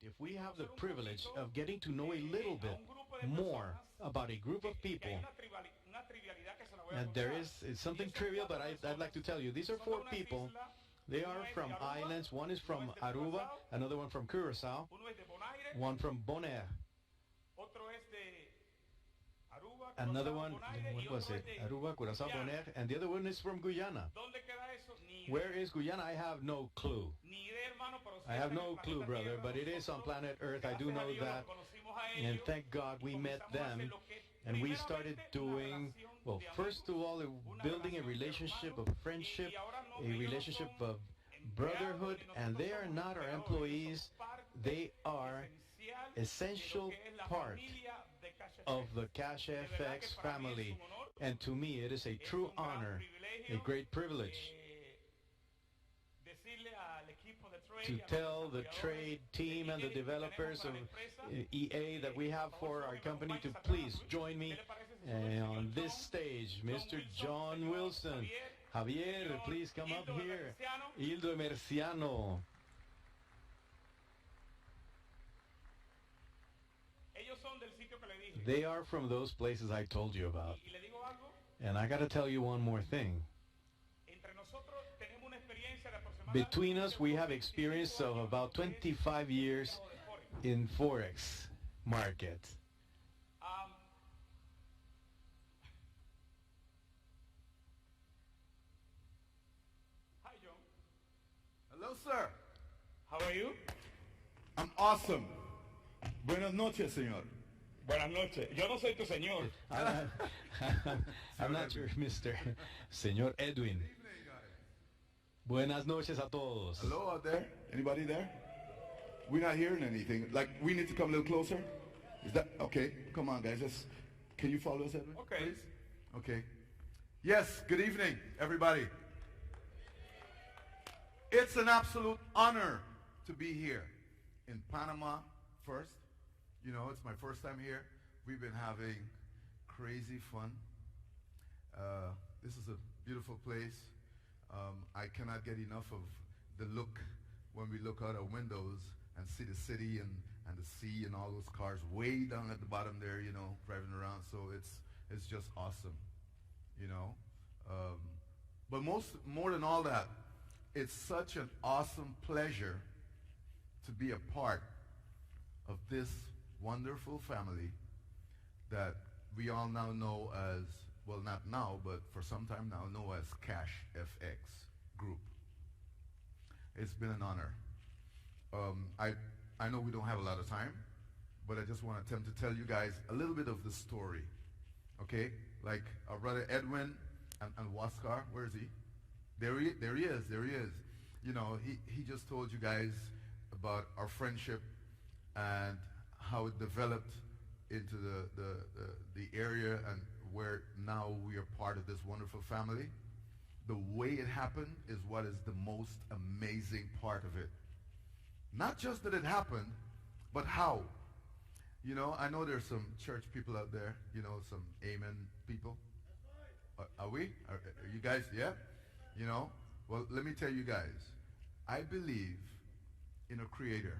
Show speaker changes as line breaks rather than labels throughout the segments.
great if we have the privilege of getting to know a little bit more about a group of people. And there is it's something trivial, but I'd like to tell you. These are four people. They are from islands. One is from Aruba, another one from Curacao, one from Bonaire, another one, what was it? Aruba, Curacao, Bonaire, and the other one is from Guyana. Where is Guyana? I have no clue. I have no clue, brother, but it is on planet Earth. I do know that. And thank God we met them. And we started doing, well, first of all, building a relationship of friendship, a relationship of brotherhood. And they are not our employees. They are essential part of the CashFX family. And to me, it is a true honor, a great privilege to tell the trade team and the developers of EA that we have for our company to please join me on this stage. Mr. John Wilson. Javier, please come up here. Hildo Emerciano. They are from those places I told you about. And I got to tell you one more thing. Between us, we have experience of about 25 years in Forex market.
Hi, John.
Hello, sir.
How are you?
I'm awesome. Buenas noches, señor.
Buenas noches. Yo no soy tu señor.
I'm not your Mr. Señor Edwin. Buenas noches a todos.
Hello out there? Anybody there? We're not hearing anything. Like, we need to come a little closer? Is that okay? Come on, guys. Just, can you follow us, Edwin?
Okay.
Please? Okay. Yes, good evening, everybody. It's an absolute honor to be here in Panama first. You know, it's my first time here. We've been having crazy fun. This is a beautiful place. I cannot get enough of the look when we look out our windows and see the city and the sea and all those cars way down at the bottom there, you know, driving around. So it's just awesome, you know. But more than all that, it's such an awesome pleasure to be a part of this wonderful family that we all now know as, well, not now, but for some time now, know as CashFX Group. It's been an honor. I know we don't have a lot of time, but I just want to attempt to tell you guys a little bit of the story, okay? Like our brother Edwin and Waskar, where is he? There he is. You know, he just told you guys about our friendship and how it developed into the area and where now we are part of this wonderful family. The way it happened is what is the most amazing part of it. Not just that it happened, but how. You know, I know there's some church people out there, you know, some amen people. Are we? Are you guys, yeah? You know, well, let me tell you guys, I believe in a creator.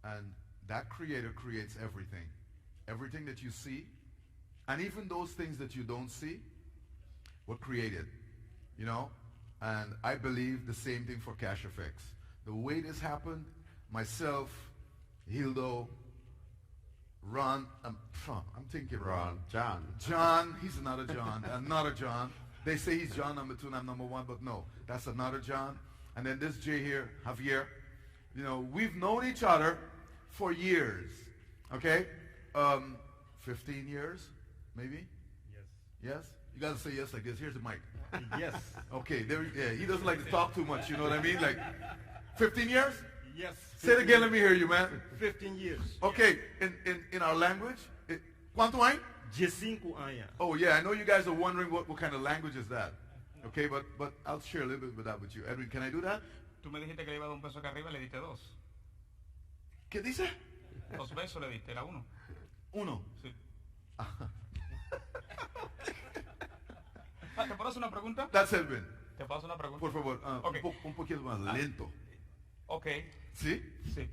And that creator creates everything. Everything that you see, and even those things that you don't see, were created. You know? And I believe the same thing for CashFX. The way this happened, myself, Hildo, Ron, I'm thinking Ron. John, he's another John, another John. They say he's John number 2 and I'm number 1, but no, that's another John. And then this J here, Javier. You know, we've known each other for years, okay? 15 years, maybe?
Yes.
Yes? You gotta say yes like this. Here's the mic.
Yes.
Okay, there, yeah, he doesn't like to talk too much, you know what I mean? Like, 15 years?
Yes.
Say it again, let me hear you, man.
15 years.
Okay, in our language, ¿cuánto hay?
15 años.
Oh yeah, I know you guys are wondering what kind of language is that. Okay, but I'll share a little bit with that with you. Edwin, can I do that?
Tú me dijiste que le iba a dar un beso acá arriba, le diste 2.
¿Qué dice?
2 besos le diste, era 1.
1.
Sí. ¿Te puedo hacer una pregunta?
That's Edwin.
¿Te puedo hacer una pregunta?
Por favor,
Okay.
un poquito más lento.
Ok.
¿Sí?
Sí.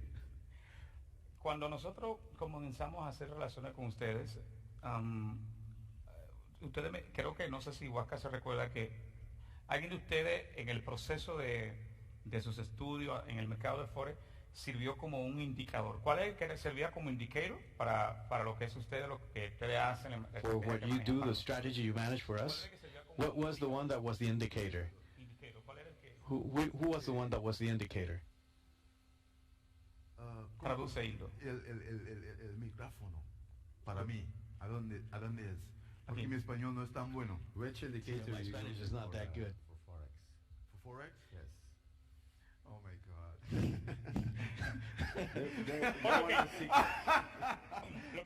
Cuando nosotros comenzamos a hacer relaciones con ustedes, creo que no sé si Huasca se recuerda que alguien de ustedes en el proceso de sus estudios en el mercado de Forex sirvió como un indicador. ¿Cuál es el que servía como indicador para lo que es ustedes, lo que ustedes hacen?
For what you do, the strategy you manage for us? What was the one that was the indicator? Who was the one that was the indicator?
Traduce Hildo.
El micrófono, para mí, ¿a dónde es? Porque mi español no es tan bueno.
Which indicator
My
you
Spanish
use
is not that good.
for Forex?
For Forex?
Yes.
Oh my God.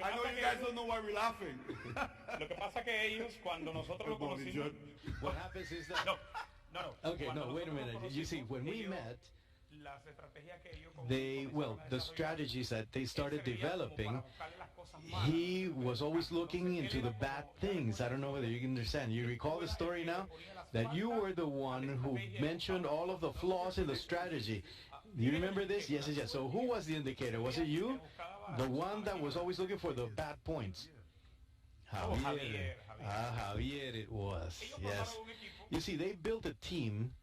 I know you guys don't know why we're laughing.
Lo que pasa que ellos, cuando nosotros lo conocimos...
What happens is that...
No.
Okay, no, wait a minute. You see, when we met,
Las estrategias que ellos
the strategies that they started developing, he was always looking into the bad things. I don't know whether you can understand. You recall the story now? That you were the one who mentioned all of the flaws in the strategy. Do you remember this? Yes. So who was the indicator? Was it you? The one that was always looking for the bad points? Javier. Javier it was. Yes. You see, they built a team.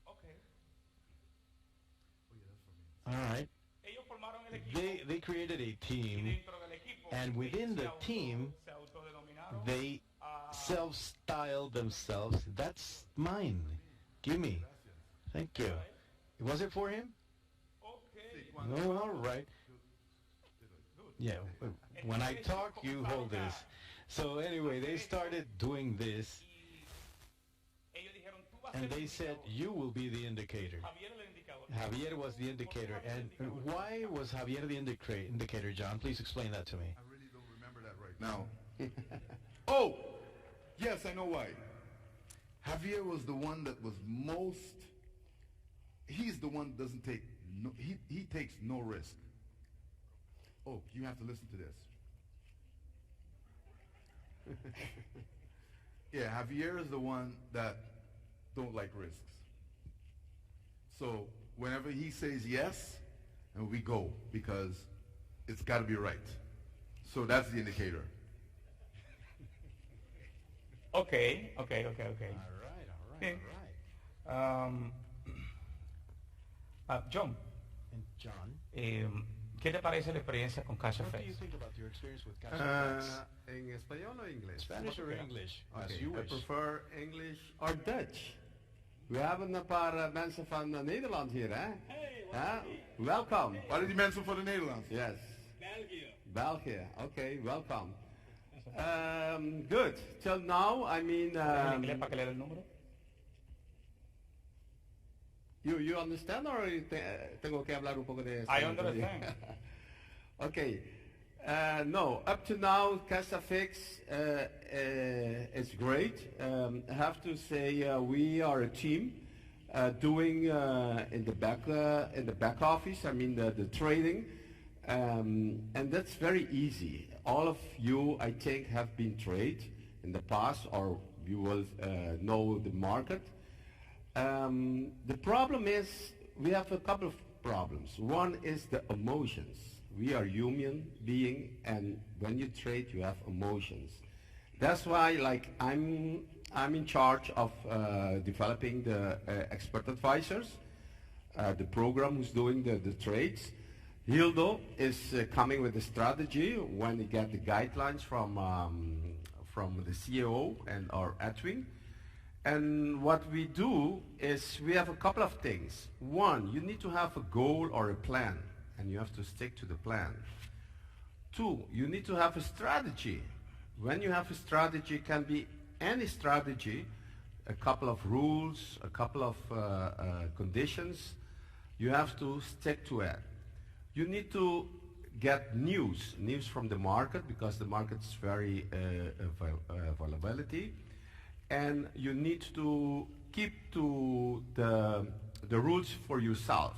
All right. They created a team, and within the team, they self-styled themselves. That's mine. Give me. Thank you. Was it for him? No, all right. Yeah, when I talk, you hold this. So anyway, they started doing this, and they said, you will be the indicator. Javier was the indicator. And why was Javier the indicator, John? Please explain that to me.
I really don't remember that right now. Oh, yes, I know why. Javier was the one that was he's the one that doesn't take, he takes no risk. Oh, you have to listen to this. Yeah, Javier is the one that don't like risks. So whenever he says yes, and we go, because it's got to be right. So that's the indicator.
Okay.
All right.
John.
And John,
¿Qué te parece la experiencia con
what do you
CashFX?
think about your experience with CashFX?
En español o inglés?
Spanish or English, as
Okay,
you
I
wish.
prefer English or Dutch. We hebben een paar mensen van Nederland hier, hè? Ja? Welkom.
Waar is die mensen voor de Nederlands?
Yes. België. Okay, welcome. Good. Till now, I mean,
¿En inglés para que lea el número?
you understand or tengo que hablar un poco de
I
español también?
understand.
Okay. No, up to now, CashFX is great. I have to say we are a team doing in the back office. I mean the trading, and that's very easy. All of you, I think, have been trade in the past, or you will know the market. The problem is we have a couple of problems. One is the emotions. We are human being, and when you trade, you have emotions. That's why, like, I'm in charge of developing the expert advisors, the program who's doing the trades. Hildo is coming with a strategy when he get the guidelines from the CEO and our Edwin. And what we do is we have a couple of things. One, you need to have a goal or a plan, and you have to stick to the plan. Two, you need to have a strategy. When you have a strategy, it can be any strategy, a couple of rules, a couple of conditions. You have to stick to it. You need to get news from the market, because the market is very volatility. And you need to keep to the rules for yourself,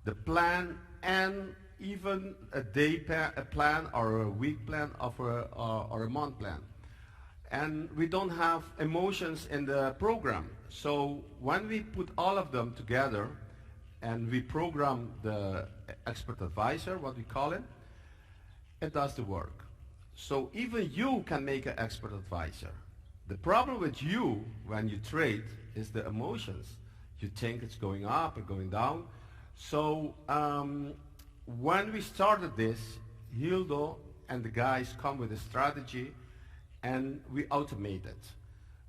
the plan, and even a day plan or a week plan or a month plan. And we don't have emotions in the program. So when we put all of them together and we program the expert advisor, what we call it, it does the work. So even you can make an expert advisor. The problem with you when you trade is the emotions. You think it's going up and going down. So when we started this, Hildo and the guys come with a strategy and we automate it.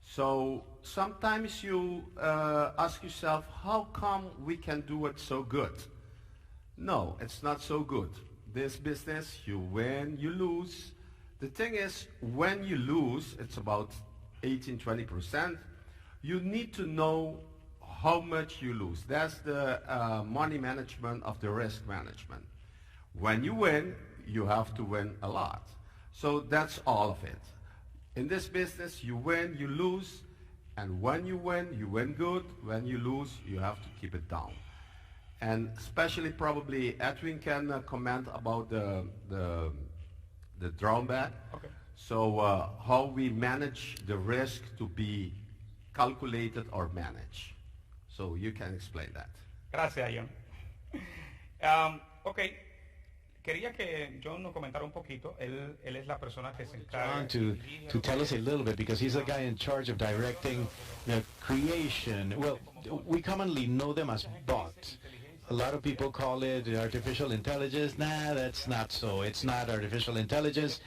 So sometimes you ask yourself, how come we can do it so good? No, it's not so good. This business, you win, you lose. The thing is, when you lose, it's about 18-20%. You need to know how much you lose. That's the money management of the risk management. When you win, you have to win a lot. So that's all of it. In this business, you win, you lose, and when you win good. When you lose, you have to keep it down. And especially probably Edwin can comment about the drawback.
Okay.
So how we manage the risk to be calculated or managed. So you can explain that.
Gracias, John. Ok. Quería que John nos comentara un poquito. Él es la persona que se encarga
To tell us a little bit, because he's the guy in charge of directing the creation. Well, we commonly know them as bots. A lot of people call it artificial intelligence. Nah, that's not so. It's not artificial intelligence.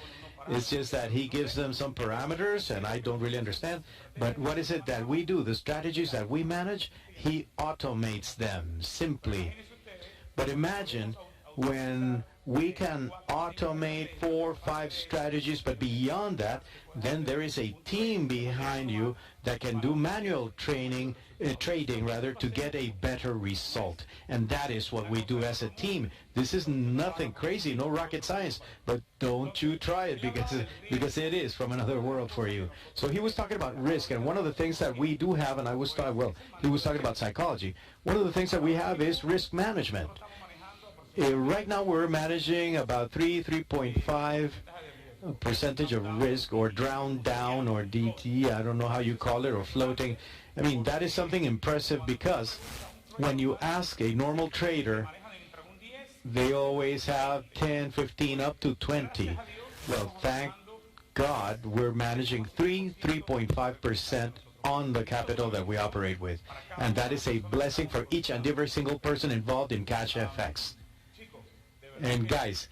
It's just that he gives them some parameters, and I don't really understand. But what is it that we do? The strategies that we manage, he automates them simply. But imagine when we can automate 4 or 5 strategies, but beyond that, then there is a team behind you that can do manual trading to get a better result. And that is what we do as a team. This is nothing crazy, no rocket science, but don't you try it because it is from another world for you. So he was talking about risk, and one of the things that we do have, and he was talking about psychology. One of the things that we have is risk management. Right now we're managing about 3.5 percentage of risk, or drowned down, or DT, I don't know how you call it, or floating. I mean, that is something impressive, because when you ask a normal trader, they always have 10, 15, up to 20. Well, thank God we're managing 3.5% on the capital that we operate with. And that is a blessing for each and every single person involved in CashFX. And guys,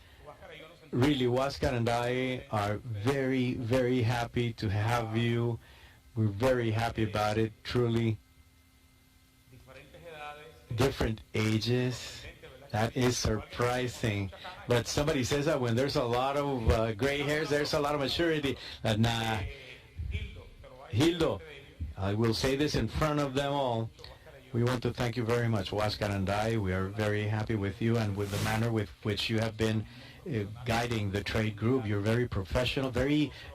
really, Huáscar and I are very, very happy to have you. We're very happy about it, truly. Different ages, that is surprising. But somebody says that when there's a lot of gray hairs, there's a lot of maturity. Nah, Hildo, I will say this in front of them all. We want to thank you very much, Huáscar and I. We are very happy with you and with the manner with which you have been guiding the trade group. You're very professional,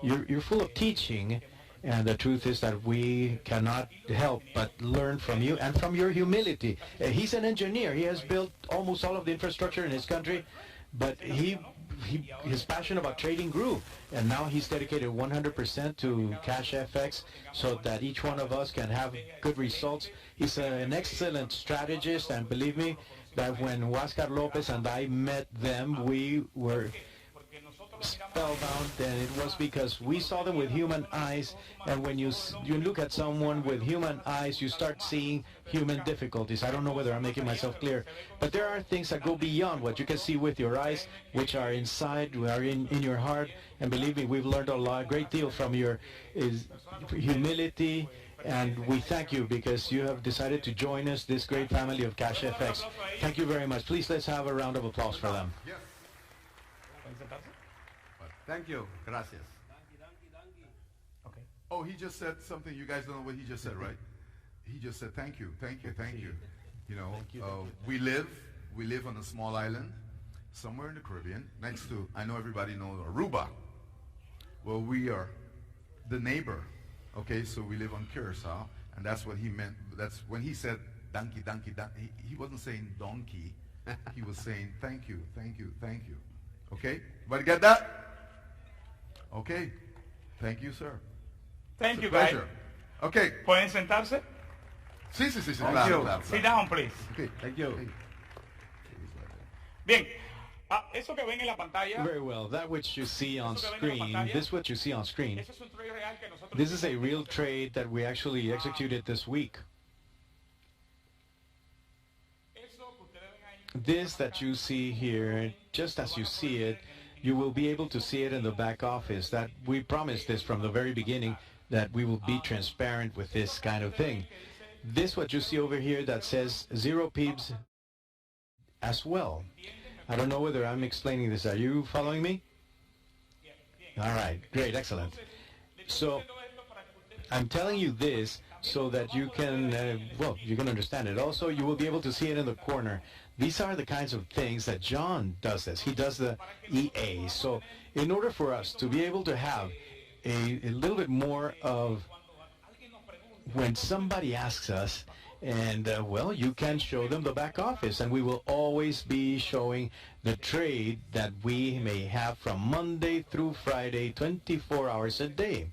you're full of teaching, and the truth is that we cannot help but learn from you and from your humility. He's an engineer. He has built almost all of the infrastructure in his country, but his passion about trading grew, and now he's dedicated 100% to CashFX so that each one of us can have good results. He's an excellent strategist, and believe me, that when Huáscar Lopez and I met them, we were spellbound, and it was because we saw them with human eyes, and when you look at someone with human eyes, you start seeing human difficulties. I don't know whether I'm making myself clear, but there are things that go beyond what you can see with your eyes, which are inside, are in your heart, and believe me, we've learned a great deal from your humility, and we thank you because you have decided to join us, this great family of CashFX. Thank you very much. Please, let's have a round of applause for them.
Yes.
Thank you. Gracias.
Okay.
Oh, he just said something. You guys don't know what he just said, right? He just said, thank you, thank you, thank you. You know, we live on a small island somewhere in the Caribbean next to, I know everybody knows Aruba. Well, we are the neighbor. Okay, so we live on Curacao, and that's what he meant. That's when he said donkey, donkey, donkey. He wasn't saying donkey. He was saying thank you, thank you, thank you. Okay? Everybody get that? Okay. Thank you, sir.
Thank you,
pleasure.
guys.
Okay.
¿Pueden sentarse?
Sí.
Thank you.
Sit down, please.
Okay.
Thank you.
Bien, Eso que ven en la pantalla,
Very well. That which you see on
Eso que ven en la
screen,
pantalla,
this what you see on screen,
ese es un trade real que nosotros
this is a
hicimos.
real trade that we actually executed this week.
Eso que ustedes ven ahí,
This that you see here, just as you see it, you will be able to see it in the back office. That we promised this from the very beginning, that we will be transparent with this kind of thing. This what you see over here that says 0 pips as well. I don't know whether I'm explaining this. Are you following me? All right, great, excellent. So I'm telling you this so that you can, you can understand it. Also, you will be able to see it in the corner. These are the kinds of things that John does this. He does the EA. So in order for us to be able to have a little bit more of when somebody asks us, and well, you can show them the back office, and we will always be showing the trade that we may have from Monday through Friday, 24 hours a day.